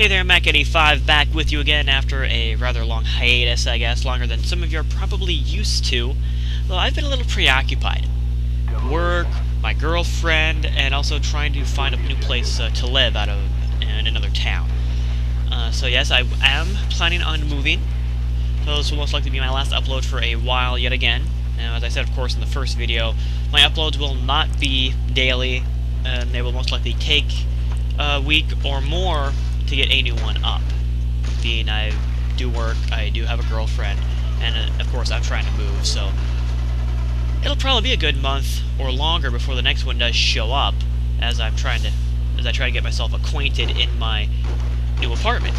Hey there, Mac85 back with you again after a rather long hiatus, I guess, longer than some of you are probably used to. Though I've been a little preoccupied. Work, my girlfriend, and also trying to find a new place to live out of in another town. So yes, I am planning on moving. So this will most likely be my last upload for a while yet again. Now, as I said, of course, in the first video, my uploads will not be daily, and they will most likely take a week or more to get a new one up. Being I do work, I do have a girlfriend, and of course I'm trying to move, so it'll probably be a good month or longer before the next one does show up, as I try to get myself acquainted in my new apartment.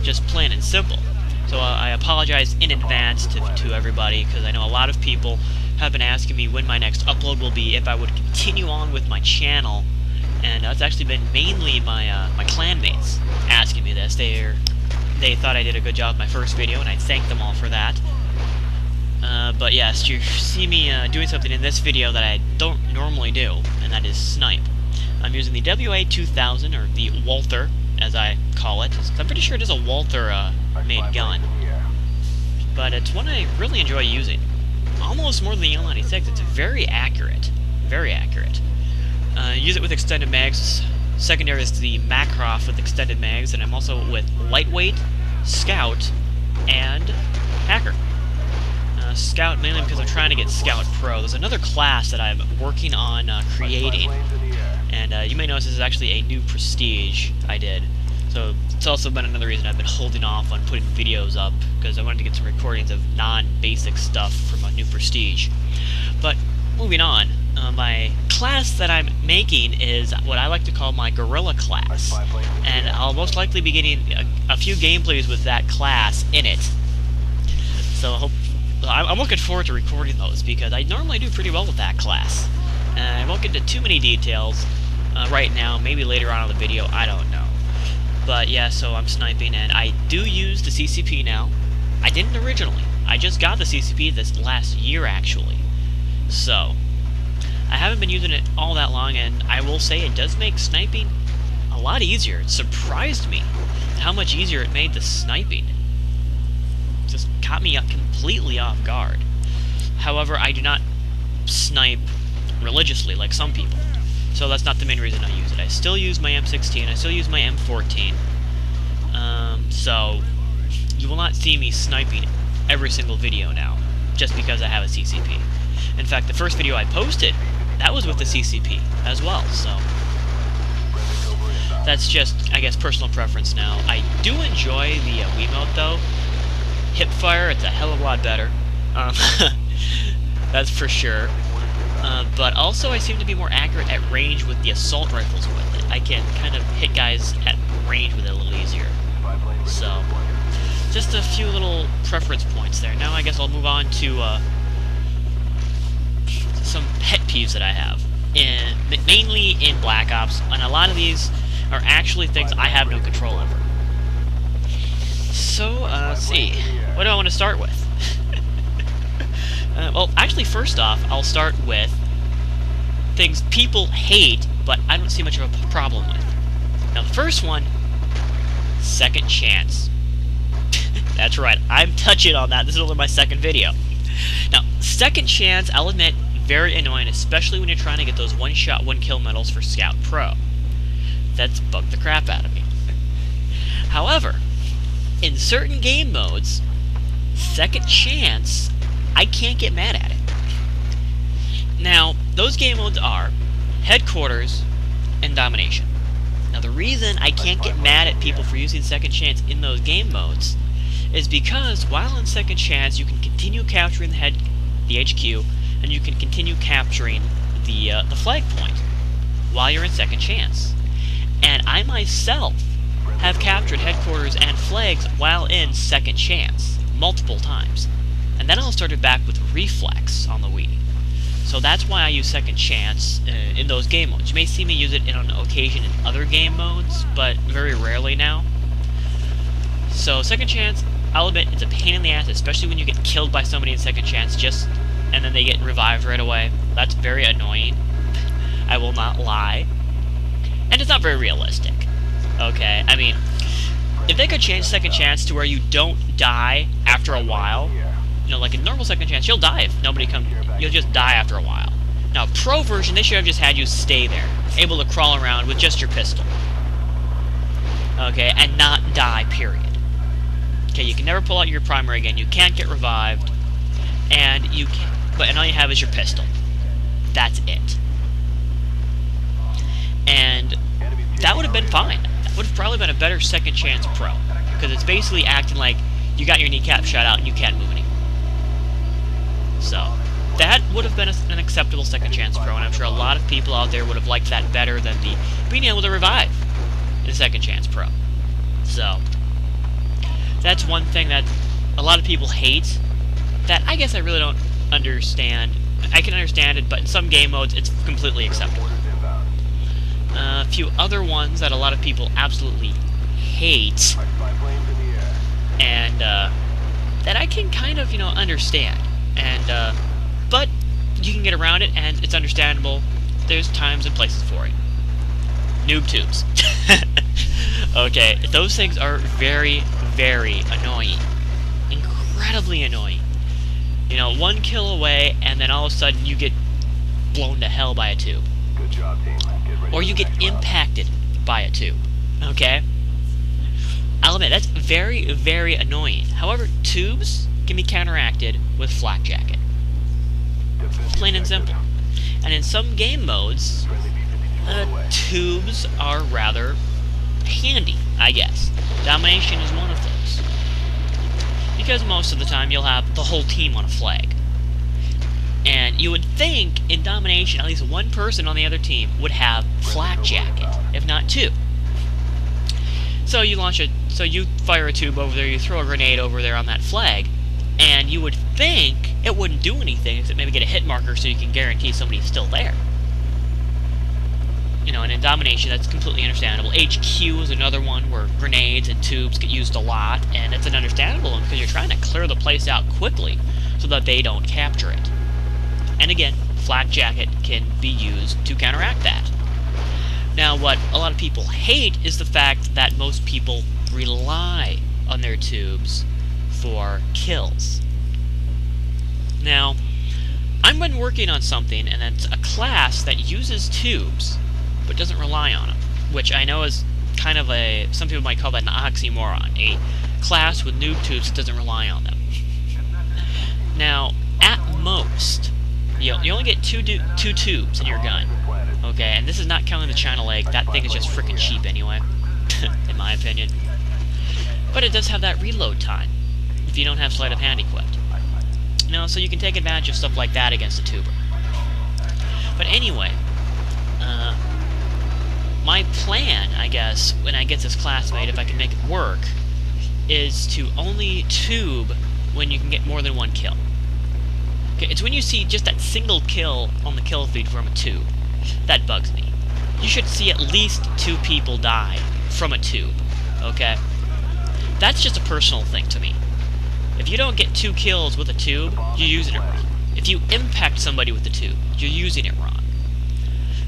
Just plain and simple. So I apologize in advance to everybody, because I know a lot of people have been asking me when my next upload will be, if I would continue on with my channel. And it's actually been mainly my my clanmates asking me this. They thought I did a good job with my first video, and I thank them all for that. But yes, you see me doing something in this video that I don't normally do, and that is snipe. I'm using the WA-2000, or the Walther, as I call it. I'm pretty sure it is a Walther-made gun, but it's one I really enjoy using. Almost more than the L96. It's very accurate. Very accurate. Use it with extended mags. Secondary is the Macroft with extended mags, and I'm also with Lightweight, Scout, and Hacker. Scout mainly because I'm trying to get Scout Pro. There's another class that I'm working on creating, and you may notice this is actually a new Prestige I did. So it's also been another reason I've been holding off on putting videos up, because I wanted to get some recordings of non-basic stuff from a new Prestige. But moving on. My class that I'm making is what I like to call my Gorilla class, and I'll most likely be getting a few gameplays with that class in it. So I'm looking forward to recording those, because I normally do pretty well with that class. I won't get into too many details right now, maybe later on in the video, I don't know. But yeah, so I'm sniping, and I do use the CCP now. I didn't originally. I just got the CCP this last year, actually. So I haven't been using it all that long, and I will say it does make sniping a lot easier. It surprised me how much easier it made the sniping. It just caught me completely off guard. However, I do not snipe religiously like some people, so that's not the main reason I use it. I still use my M16, I still use my M14, so you will not see me sniping every single video now, just because I have a CCP. In fact, the first video I posted, that was with the CCP as well, so that's just, I guess, personal preference now. I do enjoy the Wiimote, though. Hipfire, it's a hell of a lot better. That's for sure. But also, I seem to be more accurate at range with the assault rifles with it. I can kind of hit guys at range with it a little easier. So, just a few little preference points there. Now I guess I'll move on to some pet peeves that I have, mainly in Black Ops, and a lot of these are actually things I have no control over. So, let's see. What do I want to start with? Well, actually, first off, I'll start with things people hate, but I don't see much of a problem with. Now, the first one, second chance. That's right, I'm touching on that. This is only my second video. Now, second chance, I'll admit, very annoying, especially when you're trying to get those one-shot, one-kill medals for Scout Pro. That's bugged the crap out of me. However, in certain game modes, second chance, I can't get mad at it. Now, those game modes are Headquarters and Domination. Now, the reason I can't get mad at people for using second chance in those game modes is because while in second chance, you can continue capturing the HQ, and you can continue capturing the flag point while you're in second chance. And I myself have captured headquarters and flags while in second chance multiple times. And that all started back with Reflex on the Wii. So that's why I use second chance in those game modes. You may see me use it on occasion in other game modes, but very rarely now. So second chance, I'll admit, it's a pain in the ass, especially when you get killed by somebody in second chance, and then they get revived right away. That's very annoying. I will not lie. And it's not very realistic. Okay, I mean, if they could change second chance to where you don't die after a while, you know, like a normal second chance, you'll die if nobody comes. You'll just die after a while. Now, pro version, they should have just had you stay there, able to crawl around with just your pistol. Okay, and not die, period. Okay, you can never pull out your primary again. You can't get revived, and and all you have is your pistol. That's it. And that would have been fine. That would have probably been a better second chance pro, because it's basically acting like you got your kneecap shot out and you can't move anymore. So that would have been an acceptable second chance pro, and I'm sure a lot of people out there would have liked that better than the being able to revive in second chance pro. So that's one thing that a lot of people hate, that I guess I really don't understand. I can understand it, but in some game modes it's completely acceptable. A few other ones that a lot of people absolutely hate, and that I can kind of, you know, understand. And but you can get around it, and it's understandable. There's times and places for it. Noob tubes. Okay, those things are very, very annoying. Incredibly annoying. You know, one kill away, and then all of a sudden you get blown to hell by a tube. Good job, team. Or you get impacted by a tube. Okay? I'll admit, that's very, very annoying. However, tubes can be counteracted with flak jacket. Plain and simple. And in some game modes, tubes are rather handy, I guess. Domination is one of those. Because most of the time you'll have the whole team on a flag. And you would think in domination at least one person on the other team would have flak jacket, if not two. So you fire a tube over there, you throw a grenade over there on that flag, and you would think it wouldn't do anything except maybe get a hit marker so you can guarantee somebody's still there. You know, and in domination that's completely understandable. HQ is another one where grenades and tubes get used a lot, and it's an understandable one because you're trying to clear the place out quickly so that they don't capture it. And again, flak jacket can be used to counteract that. Now, what a lot of people hate is the fact that most people rely on their tubes for kills. Now, I've been working on something, and it's a class that uses tubes, but doesn't rely on them, which I know is kind of some people might call that an oxymoron, a class with noob tubes that doesn't rely on them. Now, at most, you only get two tubes in your gun, okay, and this is not counting the China leg. That thing is just freaking cheap anyway, in my opinion. But it does have that reload time, if you don't have sleight of hand equipped. You know, so you can take advantage of stuff like that against a tuber. But anyway, my plan, I guess, when I get this class made, if I can make it work, is to only tube when you can get more than one kill. Okay, it's when you see just that single kill on the kill feed from a tube that bugs me. You should see at least 2 people die from a tube, okay? That's just a personal thing to me. If you don't get 2 kills with a tube, you're using it wrong. If you impact somebody with the tube, you're using it wrong.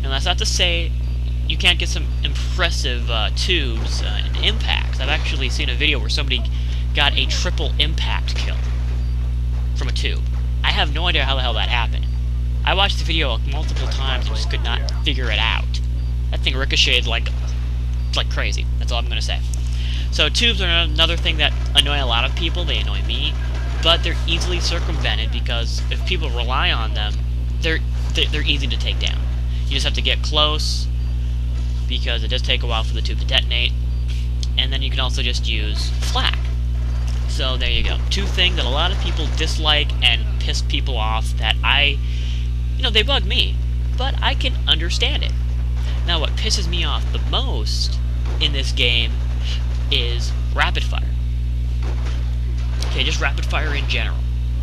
Now that's not to say you can't get some impressive tubes and impacts. I've actually seen a video where somebody got a triple impact kill from a tube. I have no idea how the hell that happened. I watched the video multiple times and just could not figure it out. That thing ricocheted like crazy. That's all I'm going to say. So tubes are another thing that annoy a lot of people. They annoy me, but they're easily circumvented because if people rely on them, they're easy to take down. You just have to get close because it does take a while for the tube to detonate, and then you can also just use flak. So there you go. 2 things that a lot of people dislike and piss people off that they bug me, but I can understand it. Now what pisses me off the most in this game is rapid fire. Okay, just rapid fire in general.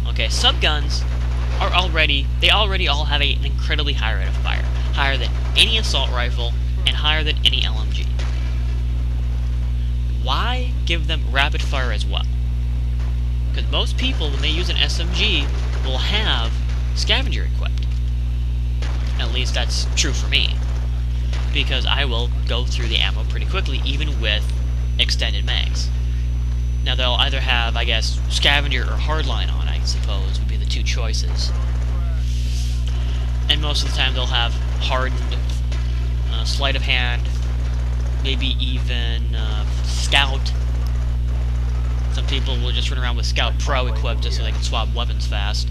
Okay, subguns are already all have an incredibly high rate of fire. Higher than any assault rifle and higher than any LMG. Why give them rapid fire as well? Because most people, when they use an SMG, will have scavenger equipped. At least that's true for me. Because I will go through the ammo pretty quickly, even with extended mags. they'll either have, I guess, scavenger or hardline on, I suppose, would be the two choices. And most of the time they'll have hardened, sleight of hand, maybe even scout. Some people will just run around with Scout Pro equipped just so they can swap weapons fast.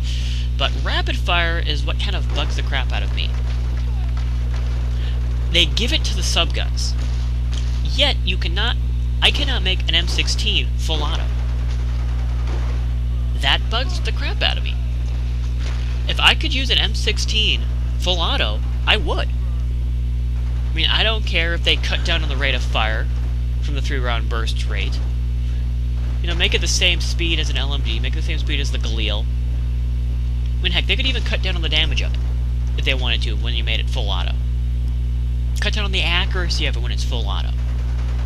But rapid fire is what kind of bugs the crap out of me. They give it to the subguns, yet I cannot make an M16 full auto. That bugs the crap out of me. If I could use an M16 full auto, I would. I mean, I don't care if they cut down on the rate of fire from the 3-round burst rate. You know, make it the same speed as an LMG, make it the same speed as the Galil. I mean, heck, they could even cut down on the damage of it, if they wanted to, when you made it full auto. Cut down on the accuracy of it when it's full auto.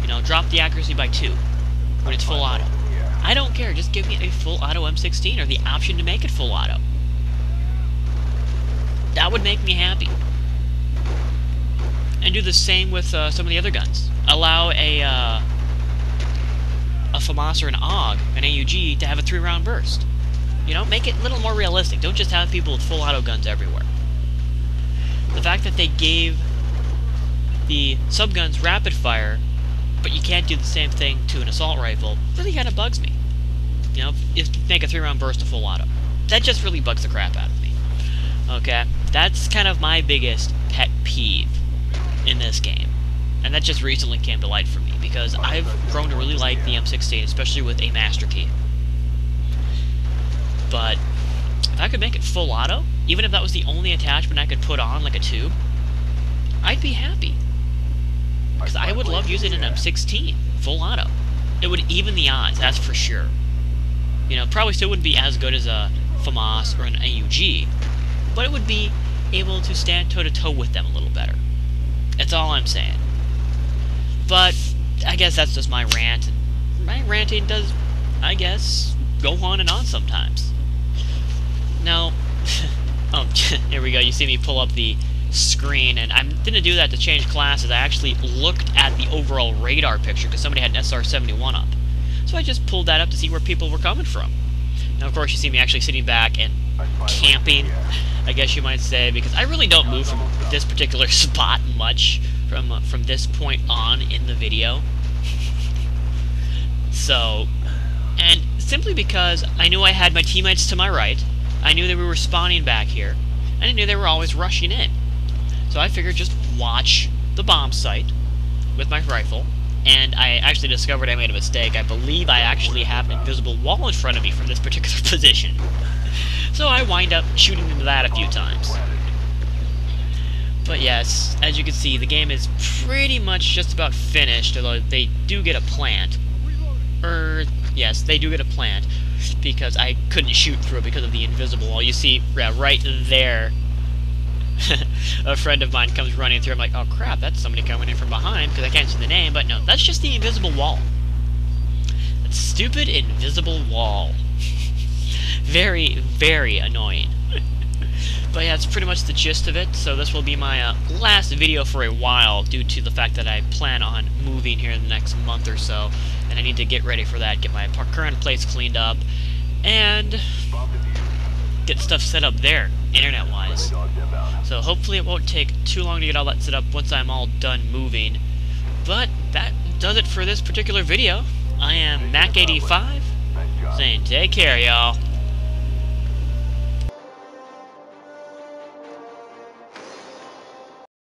You know, drop the accuracy by 2 when it's full auto. I don't care, just give me a full auto M16 or the option to make it full auto. That would make me happy. And do the same with some of the other guns. Allow a FAMAS or an AUG, an AUG, to have a 3-round burst. You know, make it a little more realistic. Don't just have people with full auto guns everywhere. The fact that they gave the subguns rapid fire, but you can't do the same thing to an assault rifle, really kind of bugs me. You know, if you make a 3-round burst a full auto. That just really bugs the crap out of me. Okay? That's kind of my biggest pet peeve in this game. And that just recently came to light for me, because I've grown to really like the M16, especially with a master key. But if I could make it full auto, even if that was the only attachment I could put on, like a tube, I'd be happy. Because I would love using an M16 full auto. It would even the odds, that's for sure. You know, probably still wouldn't be as good as a FAMAS or an AUG, but it would be able to stand toe-to-toe with them a little better. That's all I'm saying. But I guess that's just my rant, and my ranting does, I guess, go on and on sometimes. Now, oh, here we go, you see me pull up the screen, and I didn't do that to change classes. I actually looked at the overall radar picture, because somebody had an SR-71 up. So I just pulled that up to see where people were coming from. Now, of course, you see me actually sitting back and camping, I guess you might say, because I really don't move from this particular spot much from this point on in the video. So, and simply because I knew I had my teammates to my right, I knew that we were spawning back here, and I knew they were always rushing in. So I figured just watch the bomb site with my rifle, and I actually discovered I made a mistake. I believe I actually have an invisible wall in front of me from this particular position. So I wind up shooting into that a few times. But yes, as you can see, the game is pretty much just about finished, although they do get a plant. Yes, they do get a plant, because I couldn't shoot through it because of the invisible wall. You see, right there, a friend of mine comes running through. I'm like, oh crap, that's somebody coming in from behind, because I can't see the name, but no, that's just the invisible wall. That stupid invisible wall. Very, very annoying. But yeah, that's pretty much the gist of it. So this will be my last video for a while, due to the fact that I plan on moving here in the next month or so, and I need to get ready for that, get my current place cleaned up, and get stuff set up there, internet-wise. So hopefully it won't take too long to get all that set up once I'm all done moving. But that does it for this particular video. I am Mac85, saying take care, y'all.